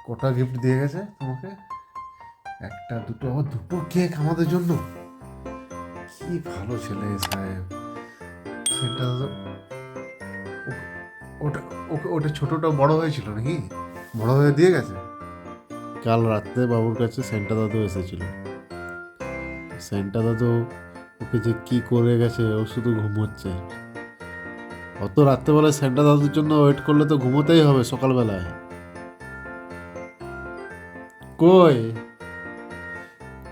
কটা গিফট দিয়ে গেছে তোমাকে? একটা, দুটো, আবার দুটো কেক আমাদের জন্য। কি ভালো ছেলে সাহেব। সেটা তো ওটা ওকে ওটা ছোটটা বড় হয়েছিল নাকি? বড় হয়ে দিয়ে গেছে? কাল রাত্রে বাবুর কাছে সেন্টা দাদু এসেছিল। সেন্টা দাদু ওকে যে কি করে গেছে, ও শুধু ঘুমোচ্ছে। অত রাত্রেবেলায় সেন্টা দাদুর জন্য ওয়েট করলে তো ঘুমোতেই হবে সকালবেলায়। কই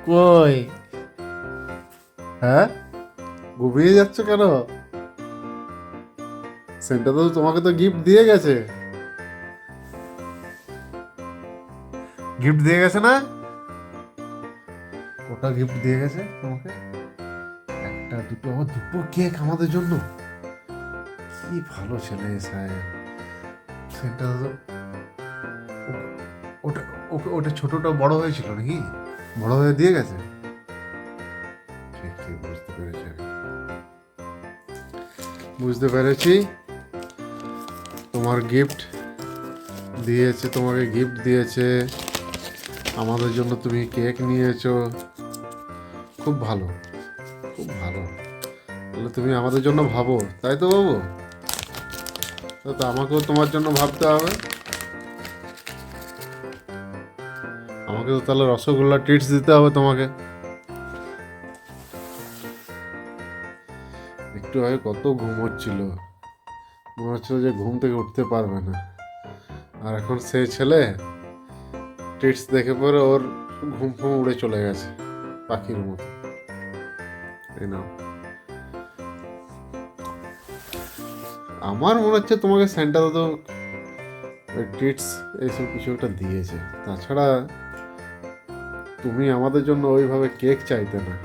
কই হ্যাঁ, ঘুমিয়ে যাচ্ছ কেন? সেন্টা দাদু তোমাকে তো গিফট দিয়ে গেছে। গিফট দিয়ে গেছে না? কটা গিফট দিয়ে গেছে তোমাকে? একটা, দুটো, আবার দুটো কেক আমাদের জন্য। কি ভালো ছেলে সাহেব। সেটা তো ওটা ওটা ছোটটা বড় হয়েছিল নাকি? বড় হয়ে দিয়ে গেছে? ঠিক ঠিক, বুঝতে পেরেছি আমি। বুঝতে পেরেছি। তোমার গিফট দিয়েছে, তোমাকে গিফট দিয়েছে, আমাদের জন্য তুমি কেক নিয়েছো। খুব ভালো, খুব ভালো। তাহলে তুমি আমাদের জন্য ভাবো, তাই তো বাবু? তো আমাকেও তোমার জন্য ভাবতে হবে। আমাকে তো তাহলে রসগোল্লা ট্রিটস দিতে হবে তোমাকে। একটু আগে কত ঘুম হচ্ছিল, মনে হচ্ছিল যে ঘুম থেকে উঠতে পারবে না। আর এখন সেই ছেলে ট্রিটস দেখে পরে ওর ঘুম ফুম উড়ে চলে গেছে পাখির মতো। এই নাও। আমার মনে হচ্ছে তোমাকে সেন্টা দাদু ট্রিটস এইসব কিছু একটা দিয়েছে। তাছাড়া তুমি আমাদের জন্য ওইভাবে কেক চাইতে না।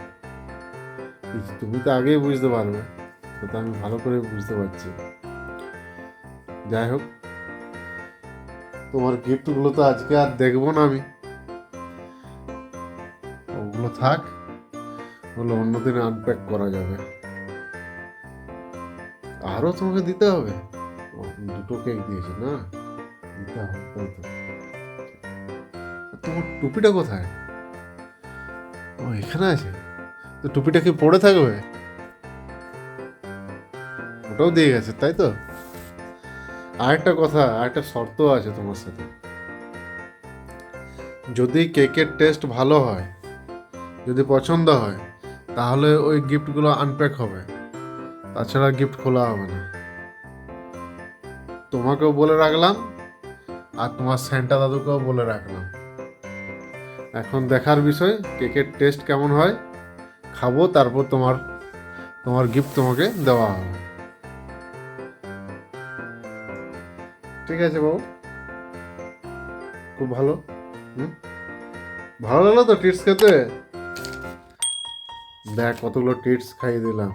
তুমি তো আগেই বুঝতে পারবে, তো আমি ভালো করে বুঝতে পারছি। যাই হোক, তোমার গিফটগুলো তো আজকে আর দেখবো না আমি। ওগুলো থাক, ওগুলো অন্যদিন আনপ্যাক করা যাবে। আরও তোমাকে দিতে হবে? ও, দুটো কেক দিয়েছে না? দিতে হবে তাই তো। আর তোমার টুপিটা কোথায়? ও, এখানে আছে। তো টুপিটা কি পরে থাকবে? ওটাও দিয়ে গেছে তাই তো। আরেকটা কথা, আরেকটা শর্ত আছে তোমার সাথে। যদি কেকের টেস্ট ভালো হয়, যদি পছন্দ হয়, তাহলে ওই গিফটগুলো আনপ্যাক হবে, তাছাড়া গিফট খোলা হবে না। তোমাকেও বলে রাখলাম, আর তোমার সেন্টা দাদুকেও বলে রাখলাম। এখন দেখার বিষয় কেকের টেস্ট কেমন হয়। খাবো, তারপর তোমার তোমার গিফট তোমাকে দেওয়া হবে। ঠিক আছে বাবু? খুব ভালো। হুম, ভালো লাগলো তো ট্রিটস খেতে? দেখ কতগুলো ট্রিটস খাইয়ে দিলাম।